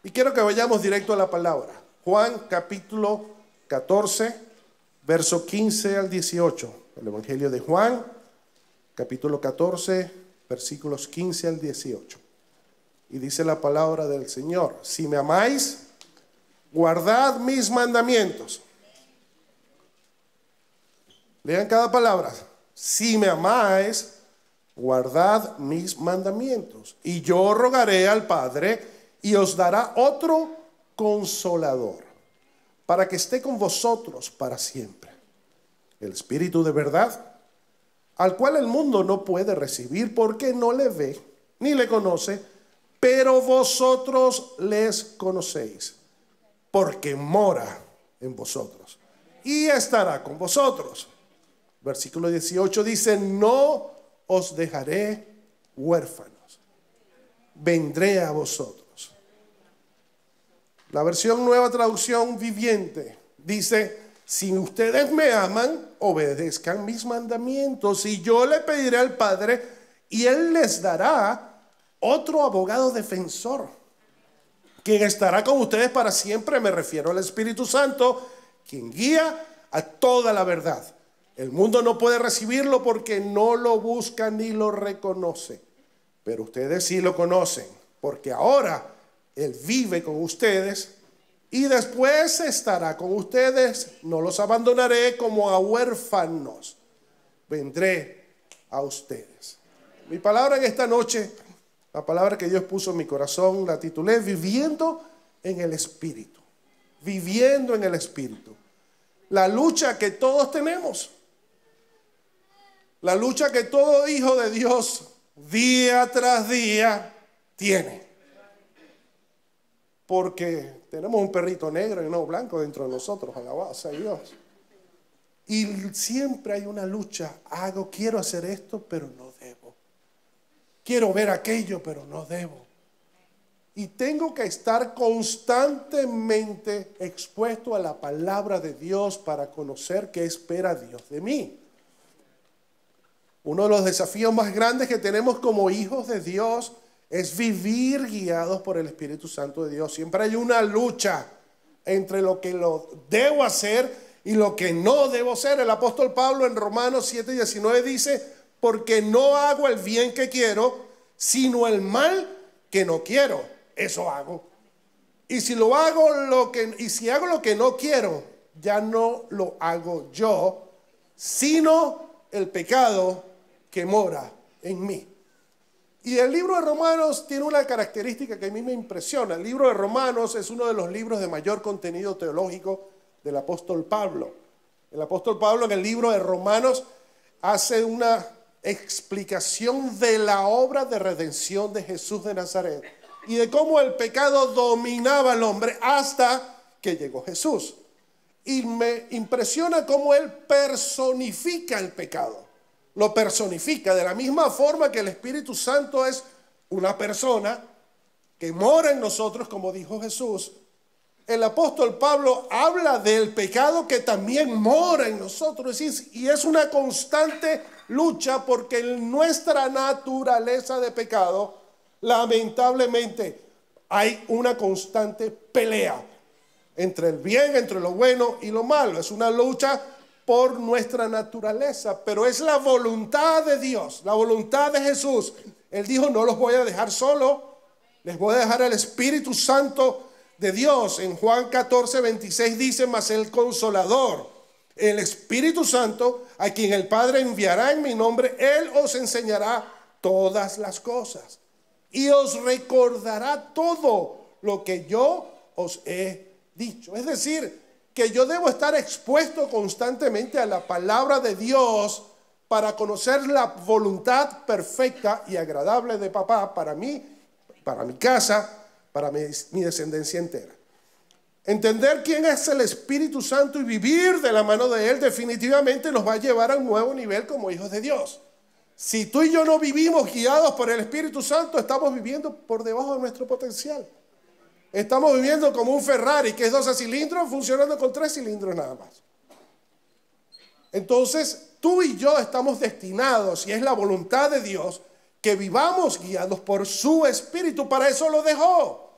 Y quiero que vayamos directo a la palabra. Juan capítulo 14, verso 15 al 18. El Evangelio de Juan, capítulo 14, versículos 15 al 18. Y dice la palabra del Señor: si me amáis, guardad mis mandamientos. Lean cada palabra. Si me amáis, guardad mis mandamientos. Y yo rogaré al Padre y os dará otro consolador, para que esté con vosotros para siempre. El Espíritu de verdad, al cual el mundo no puede recibir porque no le ve ni le conoce, pero vosotros les conocéis, porque mora en vosotros y estará con vosotros. Versículo 18 dice: no os dejaré huérfanos, vendré a vosotros. La versión Nueva Traducción Viviente dice: si ustedes me aman, obedezcan mis mandamientos, y yo le pediré al Padre, y Él les dará otro abogado defensor, quien estará con ustedes para siempre. Me refiero al Espíritu Santo, quien guía a toda la verdad. El mundo no puede recibirlo porque no lo busca ni lo reconoce, pero ustedes sí lo conocen, porque ahora Él vive con ustedes y después estará con ustedes. No los abandonaré como a huérfanos, vendré a ustedes. Mi palabra en esta noche, la palabra que Dios puso en mi corazón, la titulé Viviendo en el Espíritu. Viviendo en el Espíritu. La lucha que todos tenemos. La lucha que todo hijo de Dios día tras día tiene. Porque tenemos un perrito negro y uno blanco dentro de nosotros, alabado sea Dios. Y siempre hay una lucha. Quiero hacer esto, pero no debo. Quiero ver aquello, pero no debo. Y tengo que estar constantemente expuesto a la palabra de Dios para conocer qué espera Dios de mí. Uno de los desafíos más grandes que tenemos como hijos de Dios es vivir guiados por el Espíritu Santo de Dios. Siempre hay una lucha entre lo que debo hacer y lo que no debo hacer. El apóstol Pablo en Romanos 7:19 dice: porque no hago el bien que quiero, sino el mal que no quiero, eso hago. Y si hago lo que no quiero, ya no lo hago yo, sino el pecado que mora en mí. Y el libro de Romanos tiene una característica que a mí me impresiona. El libro de Romanos es uno de los libros de mayor contenido teológico del apóstol Pablo. El apóstol Pablo en el libro de Romanos hace una explicación de la obra de redención de Jesús de Nazaret y de cómo el pecado dominaba al hombre hasta que llegó Jesús. Y me impresiona cómo él personifica el pecado. Lo personifica de la misma forma que el Espíritu Santo es una persona que mora en nosotros, como dijo Jesús. El apóstol Pablo habla del pecado que también mora en nosotros, y es una constante lucha, porque en nuestra naturaleza de pecado, lamentablemente, hay una constante pelea entre el bien, entre lo bueno y lo malo. Es una lucha por nuestra naturaleza, pero es la voluntad de Dios, la voluntad de Jesús. Él dijo: no los voy a dejar solo, les voy a dejar el Espíritu Santo de Dios. En Juan 14:26 dice: mas el Consolador, el Espíritu Santo, a quien el Padre enviará en mi nombre, Él os enseñará todas las cosas y os recordará todo lo que yo os he dicho. Es decir, que yo debo estar expuesto constantemente a la palabra de Dios para conocer la voluntad perfecta y agradable de papá para mí, para mi casa, para mi descendencia entera. Entender quién es el Espíritu Santo y vivir de la mano de Él definitivamente nos va a llevar a un nuevo nivel como hijos de Dios. Si tú y yo no vivimos guiados por el Espíritu Santo, estamos viviendo por debajo de nuestro potencial. Estamos viviendo como un Ferrari, que es 12 cilindros, funcionando con 3 cilindros nada más. Entonces, tú y yo estamos destinados, y es la voluntad de Dios, que vivamos guiados por su Espíritu. Para eso lo dejó.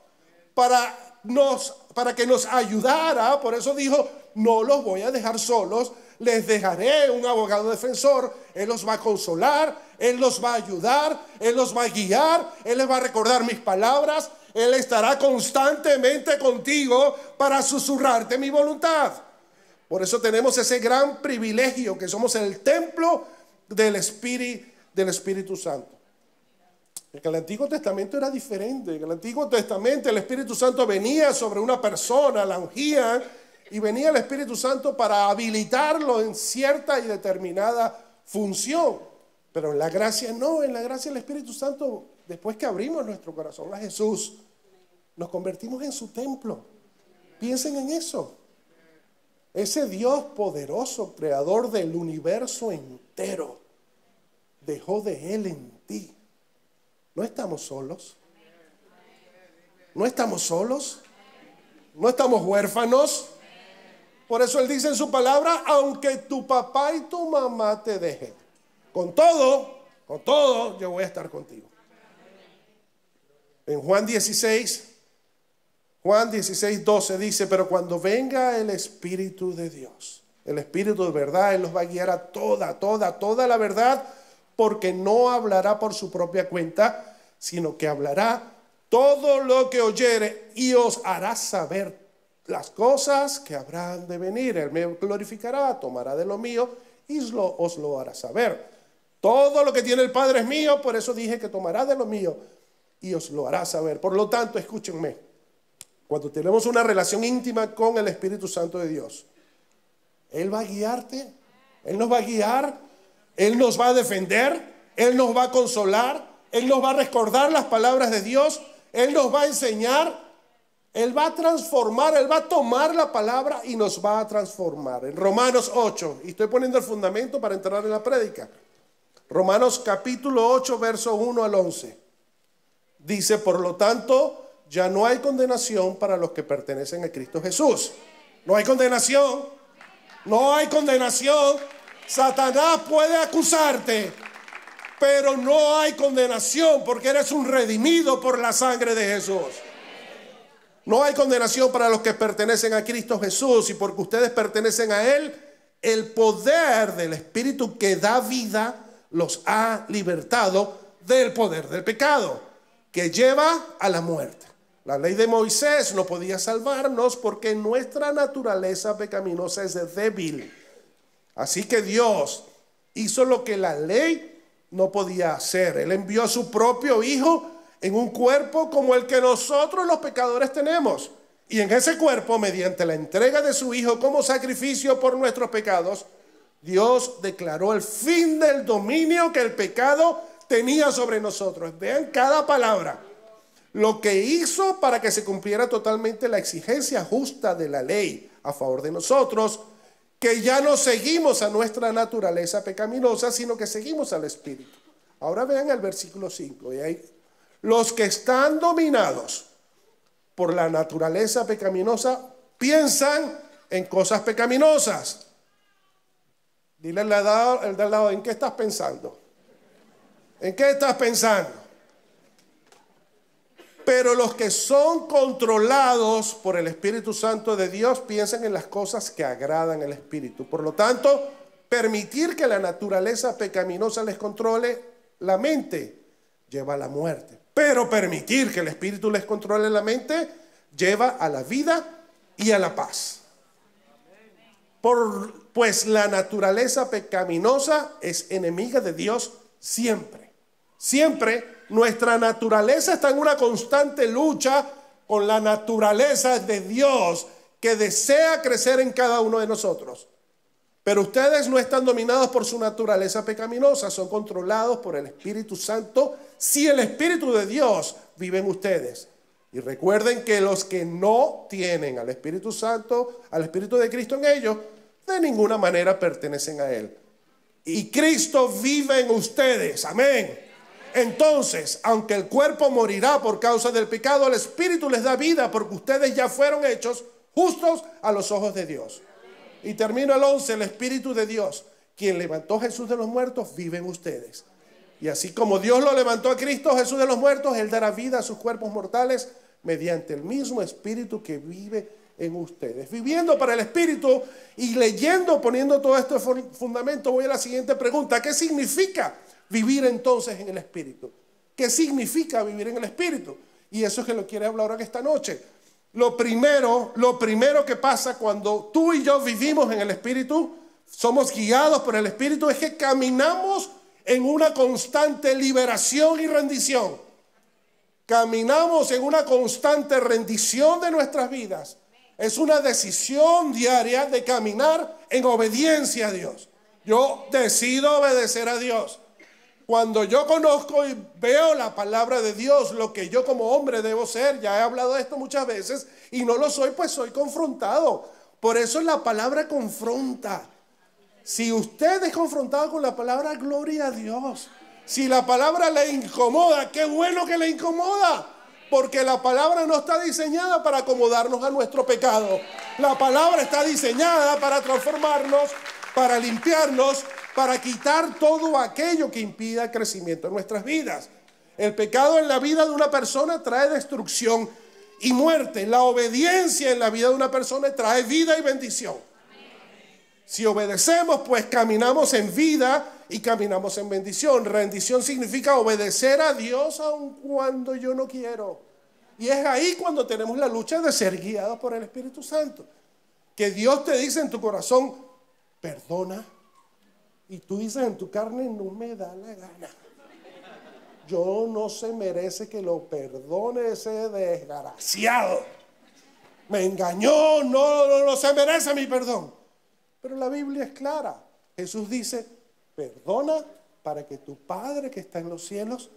para que nos ayudara. Por eso dijo, no los voy a dejar solos, les dejaré un abogado defensor. Él los va a consolar, Él los va a ayudar, Él los va a guiar, Él les va a recordar mis palabras. Él estará constantemente contigo para susurrarte mi voluntad. Por eso tenemos ese gran privilegio que somos el templo del Espíritu Santo. En el Antiguo Testamento era diferente. En el Antiguo Testamento el Espíritu Santo venía sobre una persona, la ungían, y venía el Espíritu Santo para habilitarlo en cierta y determinada función. Pero en la gracia no, en la gracia el Espíritu Santo, después que abrimos nuestro corazón a Jesús, nos convertimos en su templo. Piensen en eso. Ese Dios poderoso, creador del universo entero, dejó de Él en ti. No estamos solos. No estamos solos. No estamos huérfanos. Por eso Él dice en su palabra, aunque tu papá y tu mamá te dejen, con todo, yo voy a estar contigo. En Juan 16:12 dice, pero cuando venga el Espíritu de Dios, el Espíritu de verdad, Él los va a guiar a toda la verdad, porque no hablará por su propia cuenta, sino que hablará todo lo que oyere y os hará saber las cosas que habrán de venir. Él me glorificará, tomará de lo mío y os lo hará saber. Todo lo que tiene el Padre es mío, por eso dije que tomará de lo mío y os lo hará saber. Por lo tanto, escúchenme, cuando tenemos una relación íntima con el Espíritu Santo de Dios, Él va a guiarte, Él nos va a guiar, Él nos va a defender, Él nos va a consolar, Él nos va a recordar las palabras de Dios, Él nos va a enseñar, Él va a transformar, Él va a tomar la palabra y nos va a transformar. En Romanos 8, y estoy poniendo el fundamento para entrar en la prédica. Romanos capítulo 8, verso 1 al 11. Dice, por lo tanto, ya no hay condenación para los que pertenecen a Cristo Jesús. No hay condenación. No hay condenación. Satanás puede acusarte, pero no hay condenación porque eres un redimido por la sangre de Jesús. No hay condenación para los que pertenecen a Cristo Jesús, y porque ustedes pertenecen a Él, el poder del Espíritu que da vida los ha libertado del poder del pecado, que lleva a la muerte. La ley de Moisés no podía salvarnos porque nuestra naturaleza pecaminosa es débil. Así que Dios hizo lo que la ley no podía hacer. Él envió a su propio Hijo en un cuerpo como el que nosotros los pecadores tenemos. Y en ese cuerpo, mediante la entrega de su Hijo como sacrificio por nuestros pecados, Dios declaró el fin del dominio que el pecado tenía sobre nosotros. Vean cada palabra. Lo que hizo para que se cumpliera totalmente la exigencia justa de la ley a favor de nosotros, que ya no seguimos a nuestra naturaleza pecaminosa, sino que seguimos al Espíritu. Ahora vean el versículo 5. Y ahí, los que están dominados por la naturaleza pecaminosa piensan en cosas pecaminosas. Dile al de al lado, ¿en qué estás pensando? ¿En qué estás pensando? Pero los que son controlados por el Espíritu Santo de Dios piensan en las cosas que agradan al Espíritu. Por lo tanto, permitir que la naturaleza pecaminosa les controle la mente lleva a la muerte. Pero permitir que el Espíritu les controle la mente lleva a la vida y a la paz. Pues la naturaleza pecaminosa es enemiga de Dios siempre. Siempre nuestra naturaleza está en una constante lucha con la naturaleza de Dios que desea crecer en cada uno de nosotros. Pero ustedes no están dominados por su naturaleza pecaminosa, son controlados por el Espíritu Santo si el Espíritu de Dios vive en ustedes. Y recuerden que los que no tienen al Espíritu Santo, al Espíritu de Cristo en ellos, de ninguna manera pertenecen a Él. Y Cristo vive en ustedes. Amén. Entonces, aunque el cuerpo morirá por causa del pecado, el Espíritu les da vida porque ustedes ya fueron hechos justos a los ojos de Dios. Y termino el 11, el Espíritu de Dios, quien levantó a Jesús de los muertos, vive en ustedes. Y así como Dios lo levantó a Cristo Jesús de los muertos, Él dará vida a sus cuerpos mortales mediante el mismo Espíritu que vive en ustedes. Viviendo para el Espíritu y leyendo, poniendo todo este fundamento, voy a la siguiente pregunta. ¿Qué significa vivir entonces en el Espíritu? ¿Qué significa vivir en el Espíritu? Y eso es que lo quiere hablar ahora esta noche. Lo primero que pasa cuando tú y yo vivimos en el Espíritu, somos guiados por el Espíritu, es que caminamos en una constante liberación y rendición. Caminamos en una constante rendición de nuestras vidas. Es una decisión diaria de caminar en obediencia a Dios. Yo decido obedecer a Dios. Cuando yo conozco y veo la palabra de Dios, lo que yo como hombre debo ser, ya he hablado de esto muchas veces, y no lo soy, pues soy confrontado. Por eso la palabra confronta. Si usted es confrontado con la palabra, gloria a Dios. Si la palabra le incomoda, qué bueno que le incomoda. Porque la palabra no está diseñada para acomodarnos a nuestro pecado. La palabra está diseñada para transformarnos, para limpiarnos, para quitar todo aquello que impida el crecimiento en nuestras vidas. El pecado en la vida de una persona trae destrucción y muerte. La obediencia en la vida de una persona trae vida y bendición. Si obedecemos, pues caminamos en vida y caminamos en bendición. Rendición significa obedecer a Dios aun cuando yo no quiero. Y es ahí cuando tenemos la lucha de ser guiados por el Espíritu Santo. Que Dios te dice en tu corazón, perdona. Y tú dices en tu carne, no me da la gana. Yo no se merece que lo perdone ese desgraciado. Me engañó, no se merece mi perdón. Pero la Biblia es clara. Jesús dice, perdona para que tu Padre que está en los cielos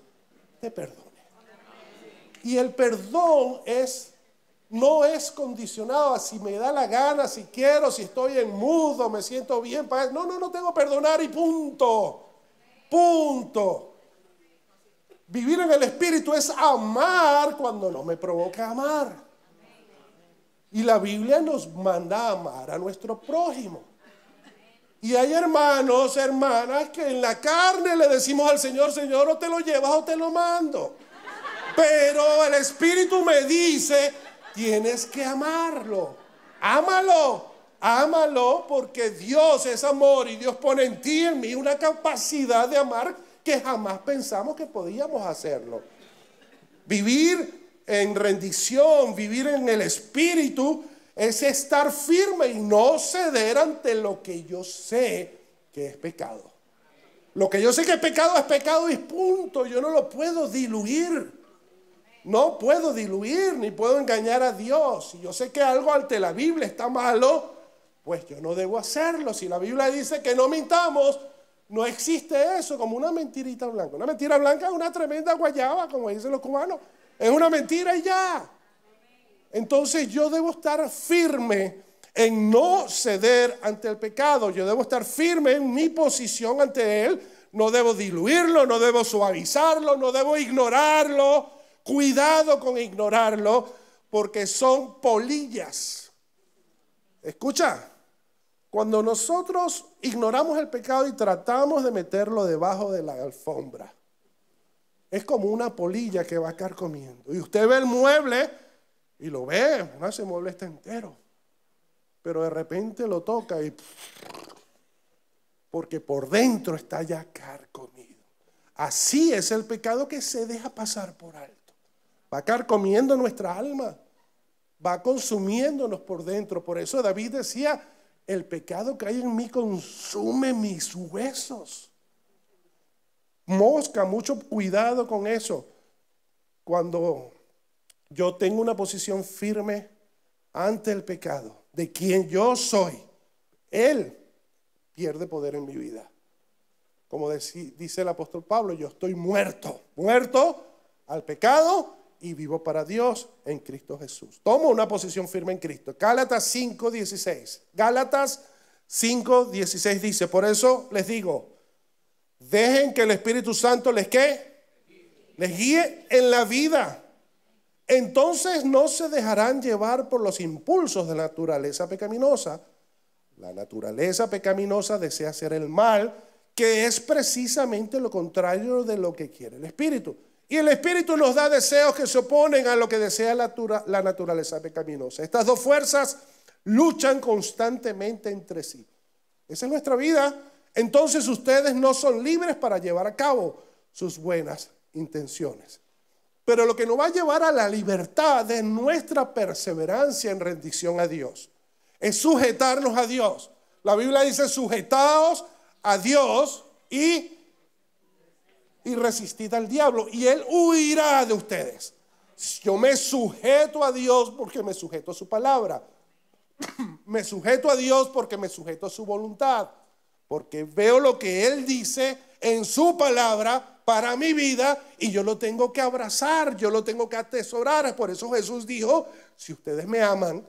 te perdone. Y el perdón no es condicionado a si me da la gana, si quiero, si estoy en mood, me siento bien. No tengo que perdonar y punto. Punto. Vivir en el Espíritu es amar cuando no me provoca amar. Y la Biblia nos manda a amar a nuestro prójimo. Y hay hermanos, hermanas, que en la carne le decimos al Señor, Señor, o te lo llevas o te lo mando. Pero el Espíritu me dice, tienes que amarlo. Ámalo porque Dios es amor y Dios pone en ti y en mí una capacidad de amar que jamás pensamos que podíamos hacerlo. Vivir en rendición, vivir en el Espíritu es estar firme y no ceder ante lo que yo sé que es pecado. Lo que yo sé que es pecado y punto. Yo no lo puedo diluir. No puedo diluir ni puedo engañar a Dios. Si yo sé que algo ante la Biblia está malo, pues yo no debo hacerlo. Si la Biblia dice que no mintamos, no existe eso como una mentirita blanca. Una mentira blanca es una tremenda guayaba, como dicen los cubanos. Es una mentira y ya. Entonces yo debo estar firme en no ceder ante el pecado. Yo debo estar firme en mi posición ante él. No debo diluirlo, no debo suavizarlo, no debo ignorarlo. Cuidado con ignorarlo porque son polillas. Escucha, cuando nosotros ignoramos el pecado y tratamos de meterlo debajo de la alfombra, es como una polilla que va carcomiendo. Y usted ve el mueble y lo ve, ese mueble está entero. Pero de repente lo toca y porque por dentro está ya carcomido. Así es el pecado que se deja pasar por alto. Va carcomiendo nuestra alma, va consumiéndonos por dentro. Por eso David decía, el pecado que hay en mí consume mis huesos. Mosca, mucho cuidado con eso. Cuando yo tengo una posición firme ante el pecado, de quien yo soy, él pierde poder en mi vida. Como dice el apóstol Pablo, yo estoy muerto al pecado y vivo para Dios en Cristo Jesús. Tomo una posición firme en Cristo. Gálatas 5:16. Gálatas 5:16 dice, por eso les digo, dejen que el Espíritu Santo les guíe en la vida. Entonces no se dejarán llevar por los impulsos de la naturaleza pecaminosa. La naturaleza pecaminosa desea hacer el mal, que es precisamente lo contrario de lo que quiere el Espíritu. Y el Espíritu nos da deseos que se oponen a lo que desea la naturaleza pecaminosa. Estas dos fuerzas luchan constantemente entre sí. Esa es nuestra vida. Entonces ustedes no son libres para llevar a cabo sus buenas intenciones. Pero lo que nos va a llevar a la libertad es nuestra perseverancia en rendición a Dios. Es sujetarnos a Dios. La Biblia dice: sujetaos a Dios y resistid al diablo, y él huirá de ustedes. Yo me sujeto a Dios porque me sujeto a su palabra. Me sujeto a Dios porque me sujeto a su voluntad. Porque veo lo que Él dice en su palabra para mi vida y yo lo tengo que abrazar, yo lo tengo que atesorar. Por eso Jesús dijo: si ustedes me aman,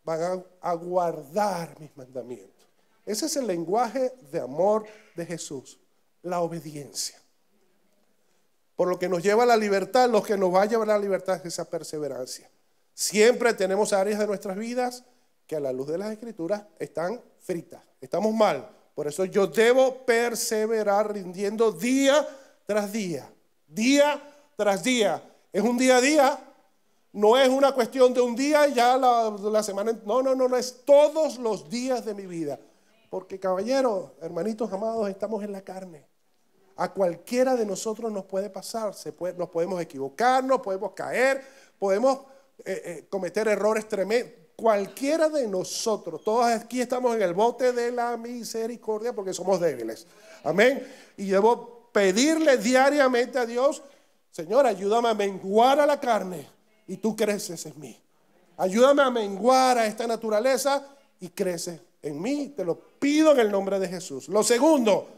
van a guardar mis mandamientos. Ese es el lenguaje de amor de Jesús, la obediencia. Por lo que nos lleva a la libertad, lo que nos va a llevar a la libertad es esa perseverancia. Siempre tenemos áreas de nuestras vidas que a la luz de las Escrituras están fritas, estamos mal. Por eso yo debo perseverar rindiendo día tras día, día tras día. Es un día a día, no es una cuestión de un día y ya la semana. No, es todos los días de mi vida. Porque, caballeros, hermanitos amados, estamos en la carne. A cualquiera de nosotros nos puede pasar, nos podemos equivocar, nos podemos caer, podemos cometer errores tremendos. Cualquiera de nosotros, todos aquí estamos en el bote de la misericordia porque somos débiles. Amén. Y debo pedirle diariamente a Dios: Señor, ayúdame a menguar a la carne y tú creces en mí. Ayúdame a menguar a esta naturaleza y creces en mí. Te lo pido en el nombre de Jesús. Lo segundo,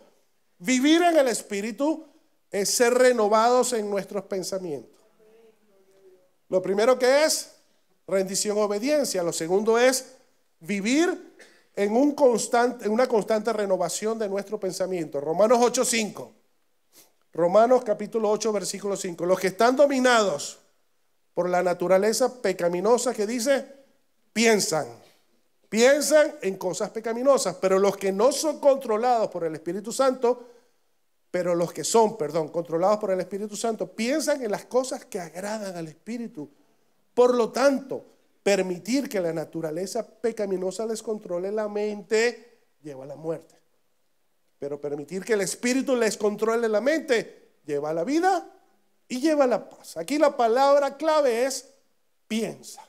vivir en el Espíritu es ser renovados en nuestros pensamientos. Lo primero que es rendición, obediencia. Lo segundo es vivir en una constante renovación de nuestro pensamiento. Romanos 8:5. Romanos capítulo 8, versículo 5. Los que están dominados por la naturaleza pecaminosa, que dice, piensan en cosas pecaminosas, pero los que no son controlados por el Espíritu Santo, controlados por el Espíritu Santo, piensan en las cosas que agradan al Espíritu. Por lo tanto, permitir que la naturaleza pecaminosa les controle la mente lleva a la muerte. Pero permitir que el Espíritu les controle la mente lleva a la vida y lleva a la paz. Aquí la palabra clave es piensa.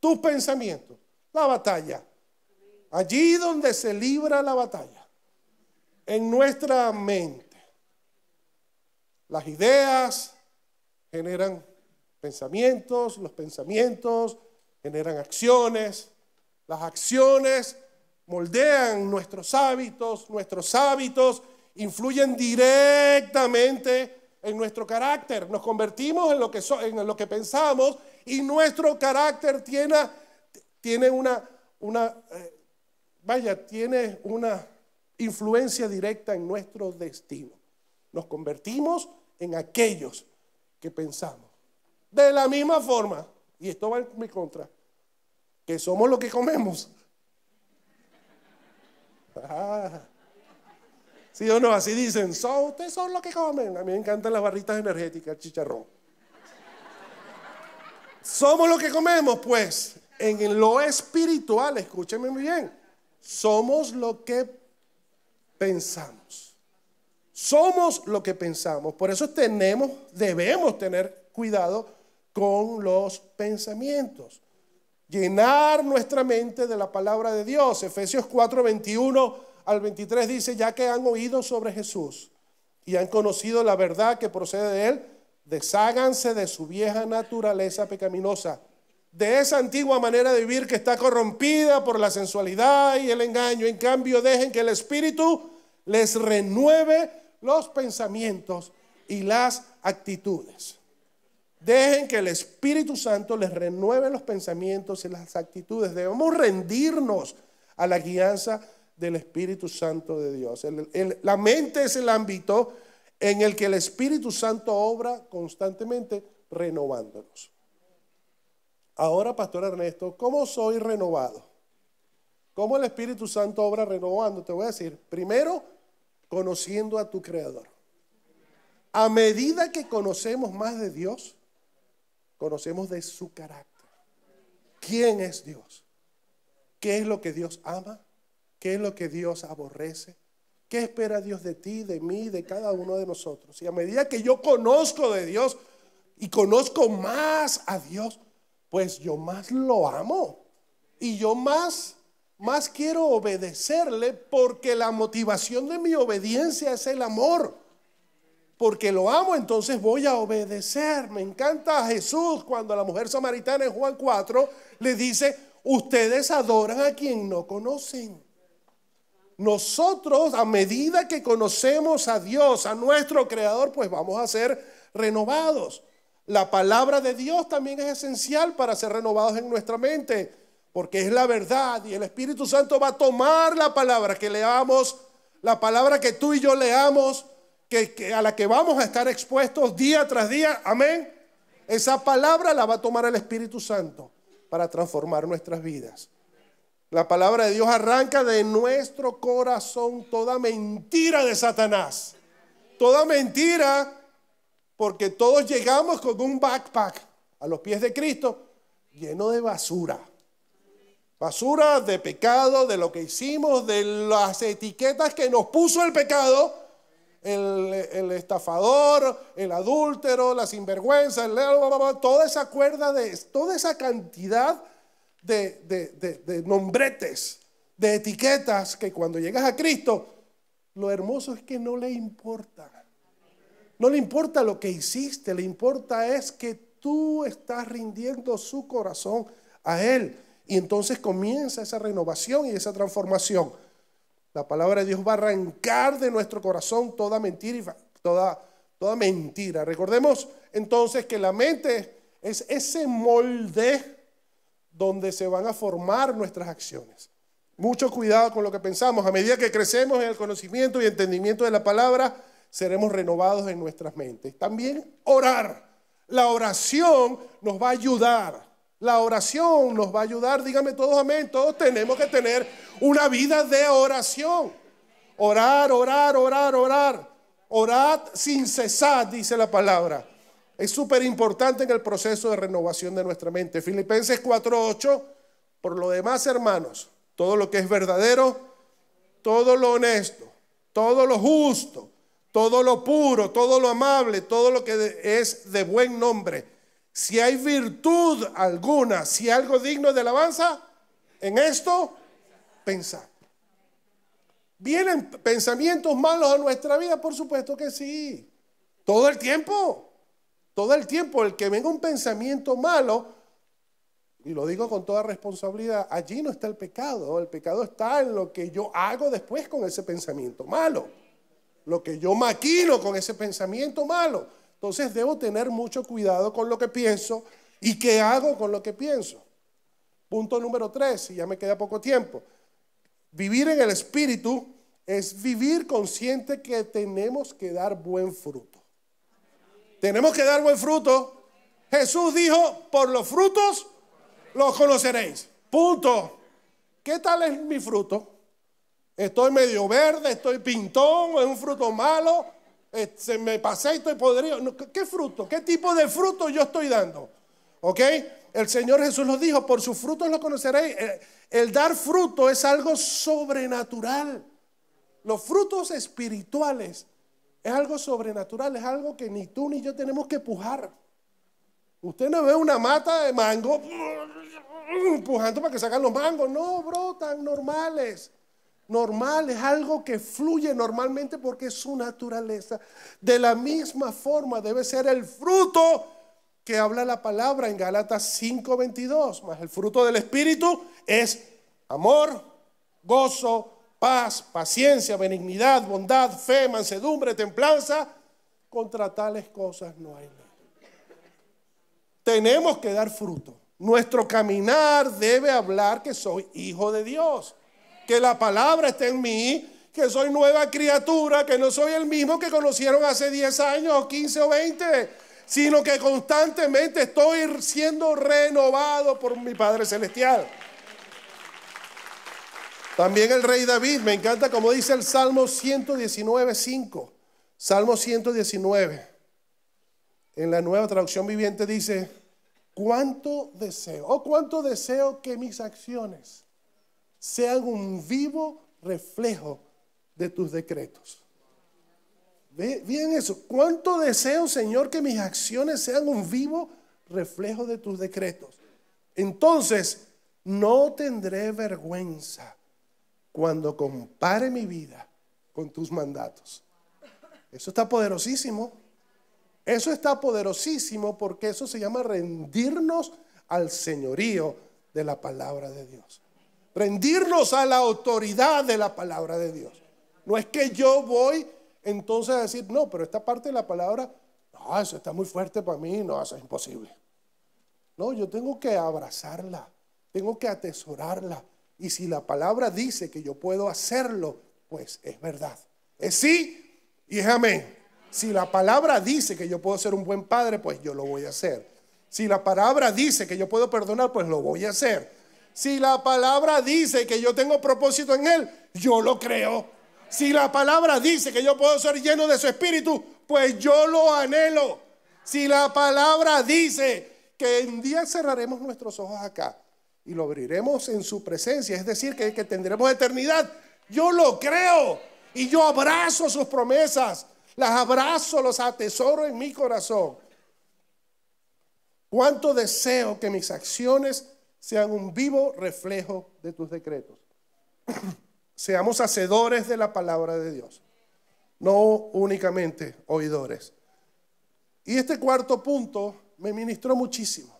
Tus pensamientos, la batalla. Allí donde se libra la batalla, en nuestra mente. Las ideas generan pensamientos, los pensamientos generan acciones, las acciones moldean nuestros hábitos influyen directamente en nuestro carácter. Nos convertimos en lo que pensamos y nuestro carácter tiene una influencia directa en nuestro destino. Nos convertimos en aquellos que pensamos. De la misma forma, y esto va en mi contra, que somos lo que comemos. ¿Sí o no? Así dicen, ustedes son lo que comen. A mí me encantan las barritas energéticas, el chicharrón. Somos lo que comemos, pues, en lo espiritual, escúchenme muy bien, somos lo que pensamos. Somos lo que pensamos. Por eso debemos tener cuidado con los pensamientos. Llenar nuestra mente de la palabra de Dios. Efesios 4, 21 al 23 dice: ya que han oído sobre Jesús y han conocido la verdad que procede de Él, desháganse de su vieja naturaleza pecaminosa, de esa antigua manera de vivir que está corrompida por la sensualidad y el engaño. En cambio, dejen que el Espíritu les renueve los pensamientos y las actitudes. Dejen que el Espíritu Santo les renueve los pensamientos y las actitudes. Debemos rendirnos a la guianza del Espíritu Santo de Dios. La mente es el ámbito en el que el Espíritu Santo obra constantemente renovándonos. Ahora, Pastor Ernesto, ¿cómo soy renovado? ¿Cómo el Espíritu Santo obra renovando? Te voy a decir, primero, conociendo a tu Creador. A medida que conocemos más de Dios, conocemos de su carácter. ¿Quién es Dios? ¿Qué es lo que Dios ama? ¿Qué es lo que Dios aborrece? ¿Qué espera Dios de ti, de mí, de cada uno de nosotros? Y a medida que yo conozco de Dios y conozco más a Dios, pues yo más lo amo. Y yo más quiero obedecerle, porque la motivación de mi obediencia es el amor. Porque lo amo, entonces voy a obedecer. Me encanta a Jesús cuando la mujer samaritana en Juan 4 le dice: ustedes adoran a quien no conocen. Nosotros, a medida que conocemos a Dios, a nuestro Creador, pues vamos a ser renovados. La palabra de Dios también es esencial para ser renovados en nuestra mente, porque es la verdad, y el Espíritu Santo va a tomar la palabra que leamos, la palabra que tú y yo leamos, a la que vamos a estar expuestos día tras día. Amén. Esa palabra la va a tomar el Espíritu Santo para transformar nuestras vidas. La palabra de Dios arranca de nuestro corazón toda mentira de Satanás. Toda mentira, porque todos llegamos con un backpack a los pies de Cristo lleno de basura. Basura de pecado, de lo que hicimos, de las etiquetas que nos puso el pecado. El estafador, el adúltero, la sinvergüenza, toda esa cuerda toda esa cantidad de nombretes, de etiquetas, que cuando llegas a Cristo, lo hermoso es que no le importa. No le importa lo que hiciste, le importa es que tú estás rindiendo su corazón a Él. Y entonces comienza esa renovación y esa transformación. La palabra de Dios va a arrancar de nuestro corazón toda mentira, toda mentira. Recordemos entonces que la mente es ese molde donde se van a formar nuestras acciones. Mucho cuidado con lo que pensamos. A medida que crecemos en el conocimiento y entendimiento de la palabra, seremos renovados en nuestras mentes. También orar. La oración nos va a ayudar. La oración nos va a ayudar. Díganme todos amén. Todos tenemos que tener una vida de oración. Orar, orar, orar, orar. Orad sin cesar, dice la palabra. Es súper importante en el proceso de renovación de nuestra mente. Filipenses 4:8. Por lo demás, hermanos, todo lo que es verdadero, todo lo honesto, todo lo justo, todo lo puro, todo lo amable, todo lo que es de buen nombre. Si hay virtud alguna, si algo digno de alabanza, en esto pensad. ¿Vienen pensamientos malos a nuestra vida? Por supuesto que sí. Todo el tiempo. Todo el tiempo. El que venga un pensamiento malo, y lo digo con toda responsabilidad, allí no está el pecado. El pecado está en lo que yo hago después con ese pensamiento malo. Lo que yo maquino con ese pensamiento malo. Entonces debo tener mucho cuidado con lo que pienso y qué hago con lo que pienso. Punto número 3, y ya me queda poco tiempo. Vivir en el Espíritu es vivir consciente que tenemos que dar buen fruto. Tenemos que dar buen fruto. Jesús dijo: por los frutos los conoceréis. Punto. ¿Qué tal es mi fruto? ¿Estoy medio verde? ¿Estoy pintón? ¿Es un fruto malo? Se me pasé y estoy podrido. ¿Qué fruto? ¿Qué tipo de fruto yo estoy dando? ¿Ok? El Señor Jesús lo dijo: por sus frutos los conoceréis. El dar fruto es algo sobrenatural. Los frutos espirituales es algo sobrenatural, es algo que ni tú ni yo tenemos que pujar. Usted no ve una mata de mango empujando para que salgan los mangos. No, brotan normales. Normal, es algo que fluye normalmente porque es su naturaleza. De la misma forma debe ser el fruto que habla la palabra en Gálatas 5:22. Mas el fruto del Espíritu es amor, gozo, paz, paciencia, benignidad, bondad, fe, mansedumbre, templanza. Contra tales cosas no hay ley. Tenemos que dar fruto. Nuestro caminar debe hablar que soy hijo de Dios, que la palabra está en mí, que soy nueva criatura, que no soy el mismo que conocieron hace 10 años o 15 o 20, sino que constantemente estoy siendo renovado por mi Padre Celestial. También el rey David, me encanta como dice el Salmo 119:5. Salmo 119, en la Nueva Traducción Viviente dice: cuánto deseo que mis acciones sean un vivo reflejo de tus decretos. Bien eso. Cuánto deseo, Señor, que mis acciones sean un vivo reflejo de tus decretos. Entonces no tendré vergüenza cuando compare mi vida con tus mandatos. Eso está poderosísimo. Eso está poderosísimo porque eso se llama rendirnos al señorío de la palabra de Dios. Rendirnos a la autoridad de la palabra de Dios. No es que yo voy entonces a decir, no, pero esta parte de la palabra, no, eso está muy fuerte para mí, no, eso es imposible. No, yo tengo que abrazarla, tengo que atesorarla. Y si la palabra dice que yo puedo hacerlo, pues es verdad. Es sí y es amén. Si la palabra dice que yo puedo ser un buen padre, pues yo lo voy a hacer. Si la palabra dice que yo puedo perdonar, pues lo voy a hacer. Si la palabra dice que yo tengo propósito en Él, yo lo creo. Si la palabra dice que yo puedo ser lleno de su espíritu, pues yo lo anhelo. Si la palabra dice que un día cerraremos nuestros ojos acá y lo abriremos en su presencia, es decir, que tendremos eternidad, yo lo creo y yo abrazo sus promesas, las abrazo, los atesoro en mi corazón. Cuánto deseo que mis acciones sean un vivo reflejo de tus decretos. Seamos hacedores de la palabra de Dios, no únicamente oidores. Y este cuarto punto me ministró muchísimo,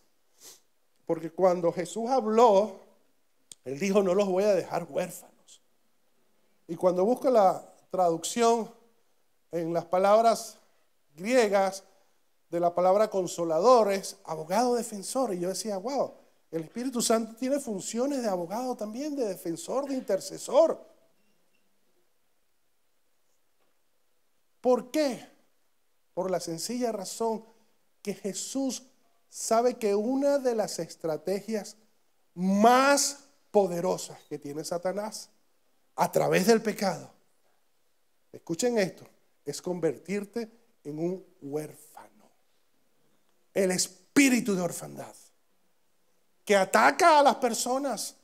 porque cuando Jesús habló, Él dijo, no los voy a dejar huérfanos. Y cuando busco la traducción en las palabras griegas de la palabra consolador, es abogado defensor. Y yo decía, wow, el Espíritu Santo tiene funciones de abogado también, de defensor, de intercesor. ¿Por qué? Por la sencilla razón que Jesús sabe que una de las estrategias más poderosas que tiene Satanás a través del pecado, escuchen esto, es convertirte en un huérfano. El espíritu de orfandad que ataca a las personas.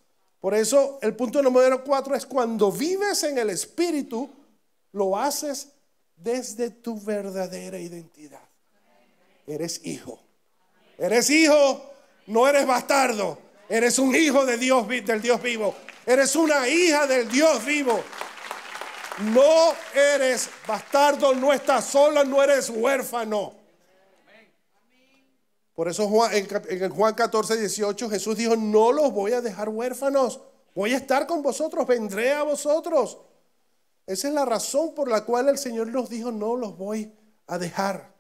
Por eso el punto número 4 es: cuando vives en el espíritu, lo haces desde tu verdadera identidad. Eres hijo. Eres hijo, no eres bastardo. Eres un hijo de Dios, del Dios vivo. Eres una hija del Dios vivo. No eres bastardo, no estás sola, no eres huérfano. Por eso en Juan 14, 18 Jesús dijo, no los voy a dejar huérfanos, voy a estar con vosotros, vendré a vosotros. Esa es la razón por la cual el Señor nos dijo, no los voy a dejar.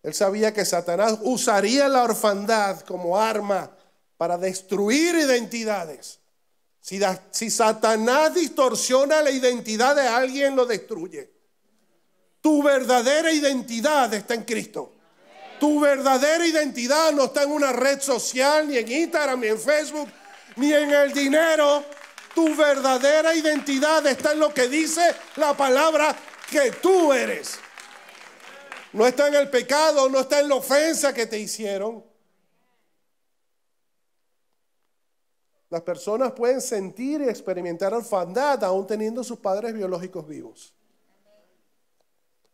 Él sabía que Satanás usaría la orfandad como arma para destruir identidades. Si Satanás distorsiona la identidad de alguien, lo destruye. Tu verdadera identidad está en Cristo. Tu verdadera identidad no está en una red social, ni en Instagram, ni en Facebook, ni en el dinero. Tu verdadera identidad está en lo que dice la palabra que tú eres. No está en el pecado, no está en la ofensa que te hicieron. Las personas pueden sentir y experimentar orfandad aún teniendo sus padres biológicos vivos.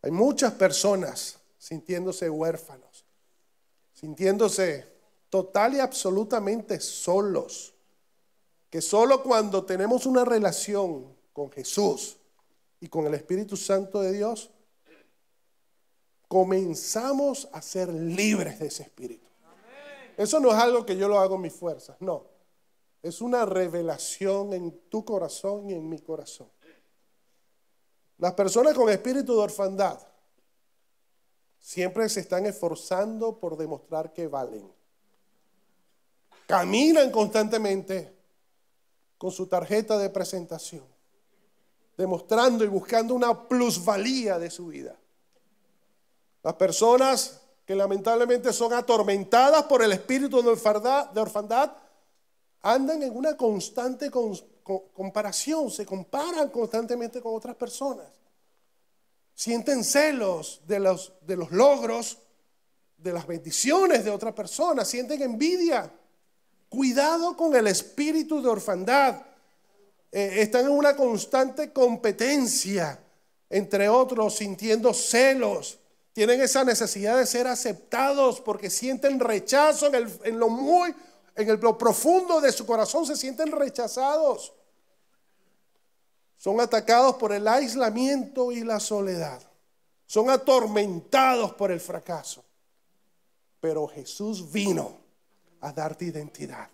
Hay muchas personas sintiéndose huérfanos, sintiéndose total y absolutamente solos, que solo cuando tenemos una relación con Jesús y con el Espíritu Santo de Dios, comenzamos a ser libres de ese espíritu. Eso no es algo que yo lo hago en mis fuerzas, no. Es una revelación en tu corazón y en mi corazón. Las personas con espíritu de orfandad siempre se están esforzando por demostrar que valen. Caminan constantemente con su tarjeta de presentación, demostrando y buscando una plusvalía de su vida. Las personas que lamentablemente son atormentadas por el espíritu de orfandad andan en una constante comparación, se comparan constantemente con otras personas. Sienten celos de los logros, de las bendiciones de otra persona. Sienten envidia. Cuidado con el espíritu de orfandad. Están en una constante competencia entre otros, sintiendo celos. Tienen esa necesidad de ser aceptados porque sienten rechazo en lo profundo de su corazón. Se sienten rechazados. Son atacados por el aislamiento y la soledad. Son atormentados por el fracaso. Pero Jesús vino a darte identidad.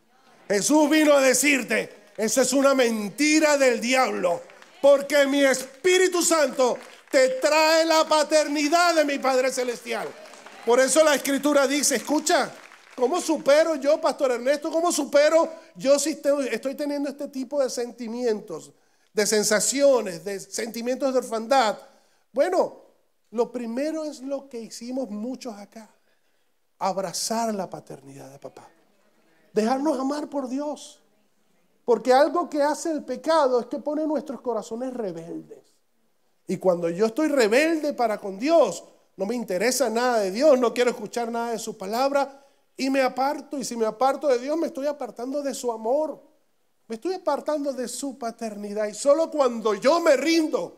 Jesús vino a decirte: esa es una mentira del diablo, porque mi Espíritu Santo te trae la paternidad de mi Padre Celestial. Por eso la Escritura dice, escucha, ¿cómo supero yo, Pastor Ernesto? ¿Cómo supero yo si estoy teniendo este tipo de sentimientos, de sensaciones, de sentimientos de orfandad? Bueno, lo primero es lo que hicimos muchos acá: abrazar la paternidad de papá, dejarnos amar por Dios. Porque algo que hace el pecado es que pone nuestros corazones rebeldes. Y cuando yo estoy rebelde para con Dios, no me interesa nada de Dios, no quiero escuchar nada de su palabra y me aparto. Y si me aparto de Dios, me estoy apartando de su amor, me estoy apartando de su paternidad. Y solo cuando yo me rindo,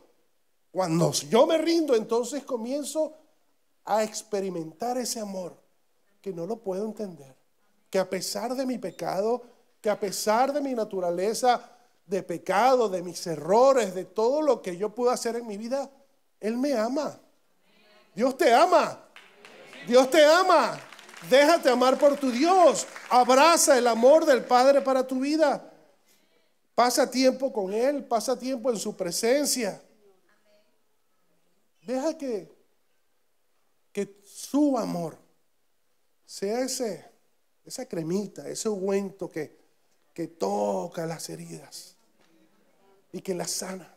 entonces comienzo a experimentar ese amor que no lo puedo entender. Que a pesar de mi pecado, que a pesar de mi naturaleza de pecado, de mis errores, de todo lo que yo puedo hacer en mi vida, Él me ama. Dios te ama. Dios te ama. Déjate amar por tu Dios. Abraza el amor del Padre para tu vida. Pasa tiempo con Él, pasa tiempo en su presencia. Deja que su amor sea esa cremita, ese ungüento que toca las heridas y que las sana.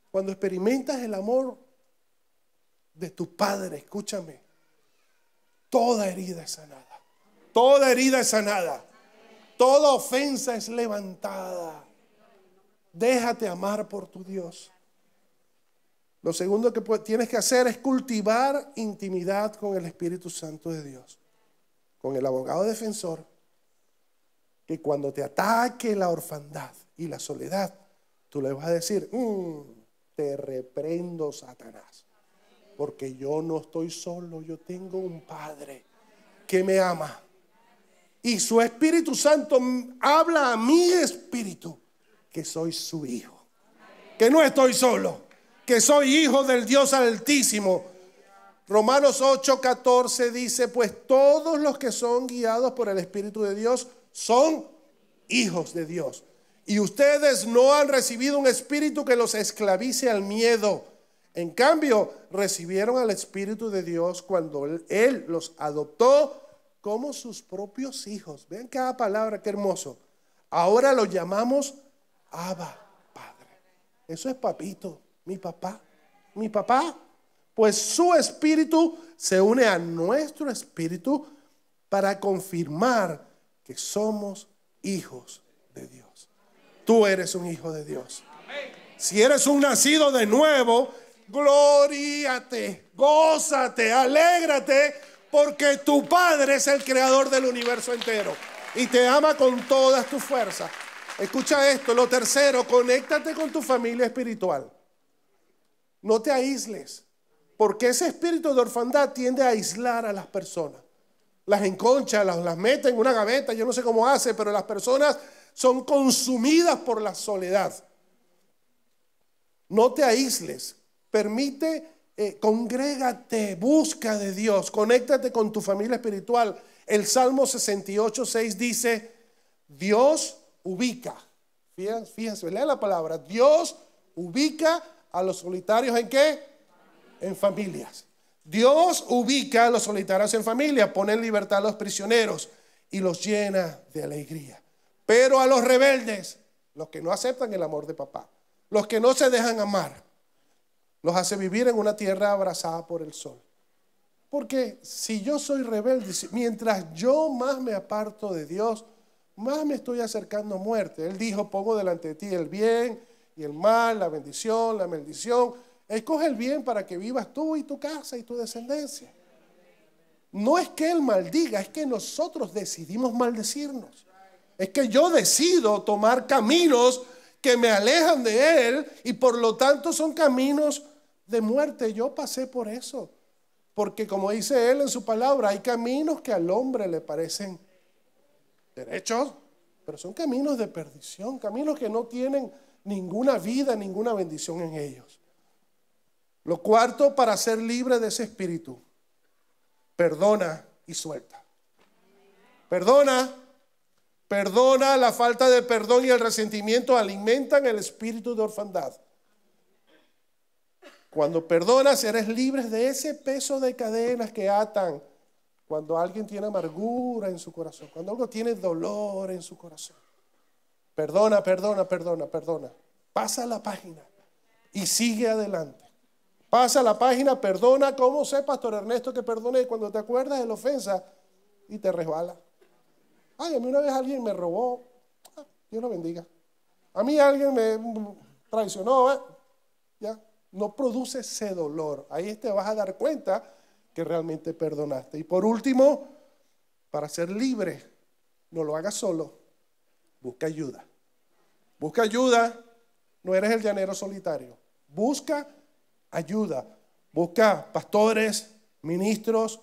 Cuando experimentas el amor de tu Padre, escúchame, toda herida es sanada. Toda herida es sanada. Toda ofensa es levantada. Déjate amar por tu Dios. Lo segundo que tienes que hacer es cultivar intimidad con el Espíritu Santo de Dios, con el abogado defensor, que cuando te ataque la orfandad y la soledad, tú le vas a decir: te reprendo, Satanás, porque yo no estoy solo, yo tengo un Padre que me ama. Y su Espíritu Santo habla a mi espíritu que soy su hijo, que no estoy solo, que soy hijo del Dios Altísimo. Romanos 8:14 dice: pues todos los que son guiados por el Espíritu de Dios son hijos de Dios. Y ustedes no han recibido un espíritu que los esclavice al miedo. En cambio, recibieron al Espíritu de Dios cuando Él los adoptó como sus propios hijos. Vean cada palabra, qué hermoso. Ahora lo llamamos Abba, Padre. Eso es papito, mi papá. Mi papá. Pues su espíritu se une a nuestro espíritu para confirmar que somos hijos de Dios. Tú eres un hijo de Dios. Si eres un nacido de nuevo, gloríate, gózate, alégrate, porque tu Padre es el creador del universo entero y te ama con todas tus fuerzas. Escucha esto. Lo tercero, conéctate con tu familia espiritual. No te aísles, porque ese espíritu de orfandad tiende a aislar a las personas. Las enconcha, las mete en una gaveta, yo no sé cómo hace, pero las personas son consumidas por la soledad. No te aísles, congrégate, busca de Dios, conéctate con tu familia espiritual. El Salmo 68:6 dice: Dios ubica, fíjense, lea la palabra, Dios ubica a los solitarios ¿en qué? En familias. Dios ubica a los solitarios en familia, pone en libertad a los prisioneros y los llena de alegría. Pero a los rebeldes, los que no aceptan el amor de papá, los que no se dejan amar, los hace vivir en una tierra abrasada por el sol. Porque si yo soy rebelde, mientras yo más me aparto de Dios, más me estoy acercando a muerte. Él dijo: pongo delante de ti el bien y el mal, la bendición, la maldición. Escoge el bien para que vivas tú y tu casa y tu descendencia. No es que Él maldiga, es que nosotros decidimos maldecirnos. Es que yo decido tomar caminos que me alejan de Él y por lo tanto son caminos de muerte. Yo pasé por eso. Porque como dice Él en su palabra, hay caminos que al hombre le parecen derechos, pero son caminos de perdición, caminos que no tienen ninguna vida, ninguna bendición en ellos. Lo cuarto, para ser libre de ese espíritu, perdona y suelta. Perdona la falta de perdón y el resentimiento alimentan el espíritu de orfandad. Cuando perdonas, eres libre de ese peso de cadenas que atan. Cuando alguien tiene amargura en su corazón, cuando algo tiene dolor en su corazón. Perdona. Pasa la página y sigue adelante. Pasa la página, perdona. ¿Cómo sé, Pastor Ernesto, que perdone cuando te acuerdas de la ofensa y te resbala? Ay, a mí una vez alguien me robó. Dios lo bendiga. A mí alguien me traicionó. Ya. No produce ese dolor. Ahí te vas a dar cuenta que realmente perdonaste. Y por último, para ser libre, no lo hagas solo. Busca ayuda. Busca ayuda. No eres el llanero solitario. Busca ayuda. Busca pastores, ministros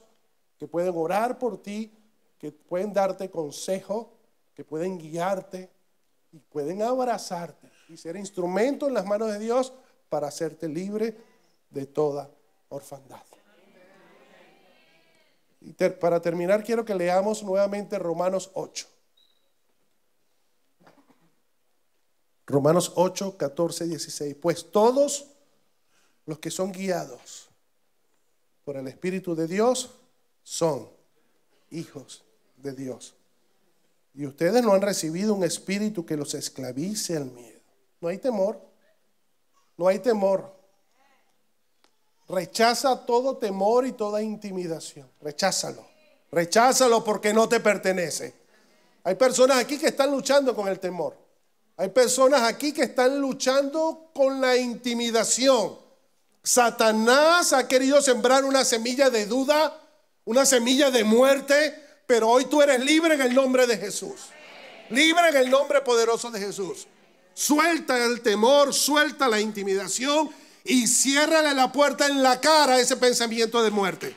que pueden orar por ti, que pueden darte consejo, que pueden guiarte y pueden abrazarte y ser instrumento en las manos de Dios para hacerte libre de toda orfandad. Y para terminar, quiero que leamos nuevamente Romanos 8. Romanos 8, 14, 16. Pues todos los que son guiados por el Espíritu de Dios son hijos de Dios. Y ustedes no han recibido un espíritu que los esclavice al miedo. No hay temor. No hay temor. Rechaza todo temor y toda intimidación. Recházalo. Recházalo porque no te pertenece. Hay personas aquí que están luchando con el temor. Hay personas aquí que están luchando con la intimidación. Satanás ha querido sembrar una semilla de duda, una semilla de muerte, pero hoy tú eres libre en el nombre de Jesús. Libre en el nombre poderoso de Jesús. Suelta el temor, suelta la intimidación y ciérrale la puerta en la cara a ese pensamiento de muerte.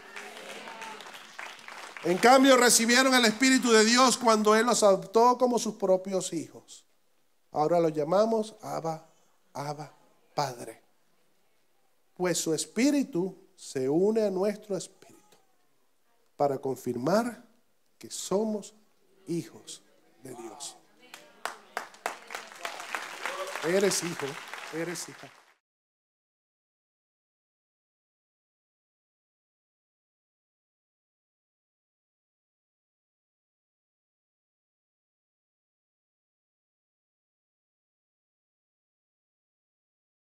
En cambio, recibieron el Espíritu de Dios cuando Él los adoptó como sus propios hijos. Ahora los llamamos Abba, Padre. Pues su Espíritu se une a nuestro Espíritu para confirmar que somos hijos de Dios. Eres hijo, eres hija.